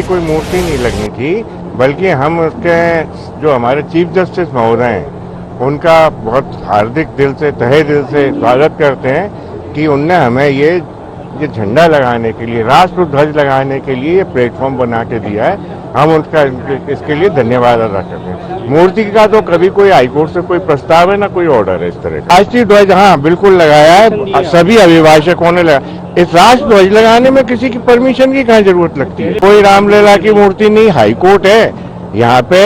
की कोई मूर्ति नहीं लगनी थी, बल्कि हम उसके जो हमारे चीफ जस्टिस महोदय हैं उनका बहुत हार्दिक दिल से, तहे दिल से स्वागत करते हैं कि उनने हमें ये झंडा लगाने के लिए, राष्ट्र ध्वज लगाने के लिए ये प्लेटफॉर्म बना के दिया है। हम उनका इसके लिए धन्यवाद अदा करते हैं। मूर्ति का तो कभी कोई हाईकोर्ट से कोई प्रस्ताव है ना कोई ऑर्डर है इस तरह का। राष्ट्रीय ध्वज हाँ बिल्कुल लगाया है, सभी अभिभाषकों ने लगाया। इस राष्ट्र ध्वज लगाने में किसी की परमिशन की कहाँ जरूरत लगती है? कोई रामलीला की मूर्ति नहीं, हाईकोर्ट है। यहाँ पे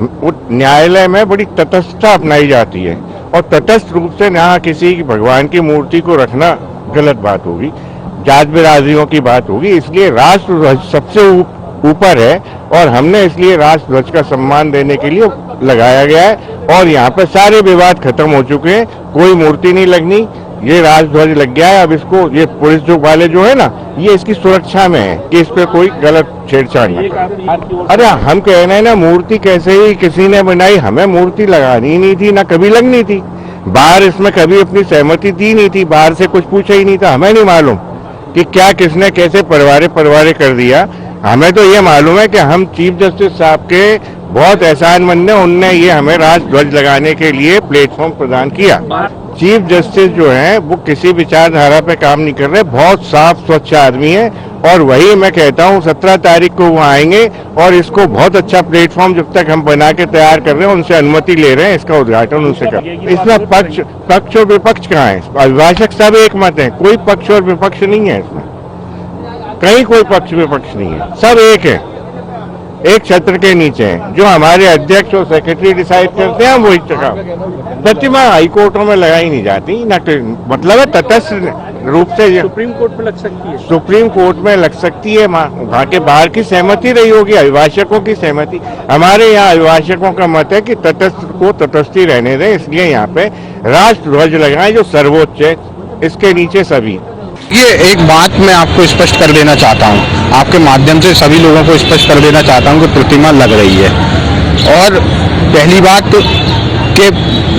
न्यायालय में बड़ी तटस्थता अपनाई जाती है और तटस्थ रूप से यहाँ किसी भगवान की मूर्ति को रखना गलत बात होगी, जात बिरादरियों की बात होगी। इसलिए राष्ट्र ध्वज सबसे ऊपर है और हमने इसलिए राष्ट्र ध्वज का सम्मान देने के लिए लगाया गया है और यहाँ पर सारे विवाद खत्म हो चुके हैं। कोई मूर्ति नहीं लगनी, ये राष्ट्र ध्वज लग गया है। अब इसको ये पुलिस जो वाले जो है ना, ये इसकी सुरक्षा में है कि इस पे कोई गलत छेड़छाड़ न करे। अरे हम कह रहे हैं ना, मूर्ति कैसे ही किसी ने बनाई, हमें मूर्ति लगानी नहीं थी, ना कभी लगनी थी। बाहर इसमें कभी अपनी सहमति दी नहीं थी, बाहर से कुछ पूछा ही नहीं था। हमें नहीं मालूम कि क्या किसने कैसे परवारे कर दिया। हमें तो ये मालूम है कि हम चीफ जस्टिस साहब के बहुत एहसानमंद हैं, उनने ये हमें राष्ट्र ध्वज लगाने के लिए प्लेटफॉर्म प्रदान किया। चीफ जस्टिस जो हैं वो किसी विचारधारा पे काम नहीं कर रहे, बहुत साफ स्वच्छ आदमी है और वही मैं कहता हूँ 17 तारीख को वो आएंगे और इसको बहुत अच्छा प्लेटफॉर्म जब तक हम बना के तैयार कर रहे हैं, उनसे अनुमति ले रहे हैं, इसका उद्घाटन उनसे कर। इसमें पक्ष और विपक्ष कहाँ है? अभिभाषक सब एक मत है, कोई पक्ष और विपक्ष नहीं है इसमें, कहीं कोई पक्ष विपक्ष नहीं है, सब एक है, एक छत्र के नीचे है। जो हमारे अध्यक्ष और सेक्रेटरी डिसाइड करते हैं वही जगह। प्रतिमा हाईकोर्टों में लगाई नहीं जाती, ना मतलब है तटस्थ रूप से सुप्रीम कोर्ट में लग सकती है, सुप्रीम कोर्ट में लग सकती है। वहाँ के बाहर की सहमति रही होगी, अभिभाषकों की सहमति। हमारे यहाँ अभिभाषकों का मत है कि तटस्थ को तटस्थी रहने दें, इसलिए यहाँ पे राष्ट्र ध्वज लगाएं जो सर्वोच्च है, इसके नीचे सभी। ये एक बात मैं आपको स्पष्ट कर देना चाहता हूँ, आपके माध्यम से सभी लोगों को स्पष्ट कर देना चाहता हूँ कि प्रतिमा लग रही है। और पहली बात कि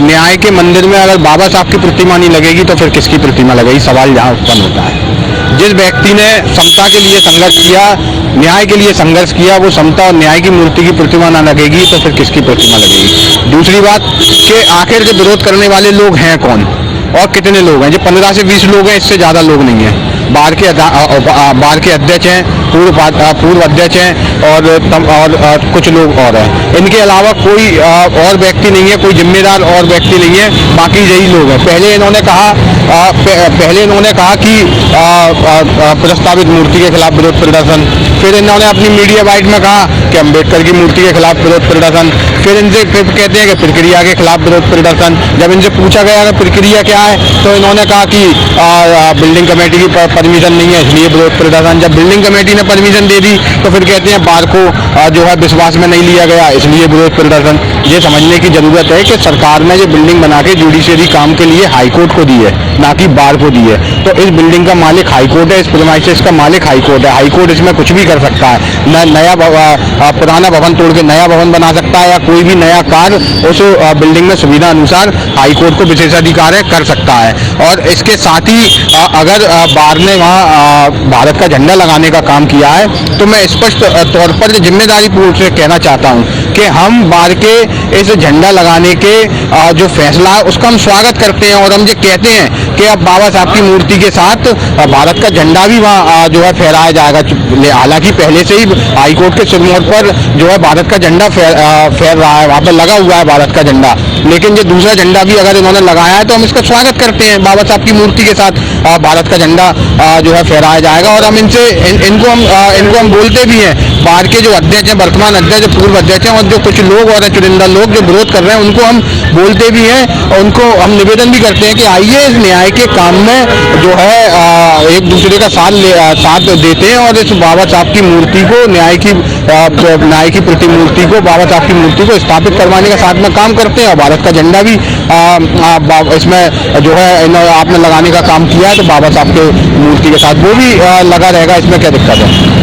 न्याय के मंदिर में अगर बाबा साहब की प्रतिमा नहीं लगेगी तो फिर किसकी प्रतिमा लगेगी, सवाल यहाँ उत्पन्न होता है। जिस व्यक्ति ने समता के लिए संघर्ष किया, न्याय के लिए संघर्ष किया, वो समता और न्याय की मूर्ति की प्रतिमा ना लगेगी तो फिर किसकी प्रतिमा लगेगी। दूसरी बात कि आखिर के विरोध करने वाले लोग हैं कौन और कितने लोग हैं? जो 15 से 20 लोग हैं, इससे ज़्यादा लोग नहीं हैं। बार के अध्यक्ष हैं, पूर्व अध्यक्ष हैं और कुछ लोग और हैं। इनके अलावा कोई और व्यक्ति नहीं है, कोई जिम्मेदार और व्यक्ति नहीं है, बाकी यही लोग हैं। पहले इन्होंने कहा कि प्रस्तावित मूर्ति के खिलाफ विरोध प्रदर्शन, फिर इन्होंने अपनी मीडिया बाइट में कहा कि अम्बेडकर की मूर्ति के खिलाफ विरोध प्रदर्शन, फिर इनसे कहते हैं कि प्रक्रिया के खिलाफ विरोध प्रदर्शन। जब इनसे पूछा गया कि प्रक्रिया क्या है तो इन्होंने कहा कि बिल्डिंग कमेटी की परमिशन नहीं है इसलिए विरोध प्रदर्शन। जब बिल्डिंग कमेटी ने परमिशन दे दी तो फिर कहते हैं बार को जो है विश्वास में नहीं लिया गया इसलिए विरोध प्रदर्शन। ये समझने की जरूरत है कि सरकार ने ये बिल्डिंग बना के जुडिशियरी काम के लिए हाईकोर्ट को दी है, ना कि बार को दी है। तो इस बिल्डिंग का मालिक हाईकोर्ट है, इस प्रीमाइसेस का मालिक हाईकोर्ट है। हाईकोर्ट इसमें कुछ भी कर सकता है, नया पुराना भवन तोड़ के नया भवन बना सकता है या कोई भी नया कार्य उस बिल्डिंग में सुविधा अनुसार हाईकोर्ट को विशेषाधिकार है कर सकता है। और इसके साथ ही अगर बार ने वहाँ भारत का झंडा लगाने का काम किया है तो मैं स्पष्ट तौर पर जिम्मेदारी पूर्वक से कहना चाहता हूँ कि हम बार के इस झंडा लगाने के जो फैसला है उसका हम स्वागत करते हैं और हम ये कहते हैं कि अब बाबा साहब की मूर्ति के साथ भारत का झंडा भी वहाँ जो है फहराया जाएगा। हालांकि पहले से ही हाईकोर्ट के सिरमौर पर जो है भारत का झंडा फहर रहा है, वहाँ पर लगा हुआ है भारत का झंडा, लेकिन ये दूसरा झंडा भी अगर इन्होंने लगाया है तो हम इसका स्वागत करते हैं। बाबा साहब की मूर्ति के साथ भारत का झंडा जो है फहराया जाएगा और हम इनको हम बोलते भी हैं। बार के जो अध्यक्ष हैं, वर्तमान अध्यक्ष, पूर्व अध्यक्ष हैं और जो कुछ लोग और चुनिंदा लोग जो विरोध कर रहे हैं उनको हम बोलते भी हैं और उनको हम निवेदन भी करते हैं कि आइए इस न्याय के काम में जो है एक दूसरे का साथ देते हैं और इस बाबा साहब की मूर्ति को न्याय की प्रतिमूर्ति को, बाबा साहब की मूर्ति को स्थापित करवाने का साथ में काम करते हैं। और भारत का झंडा भी इसमें जो है आपने लगाने का काम किया है तो बाबा साहब के मूर्ति के साथ वो भी लगा रहेगा, इसमें क्या दिक्कत है?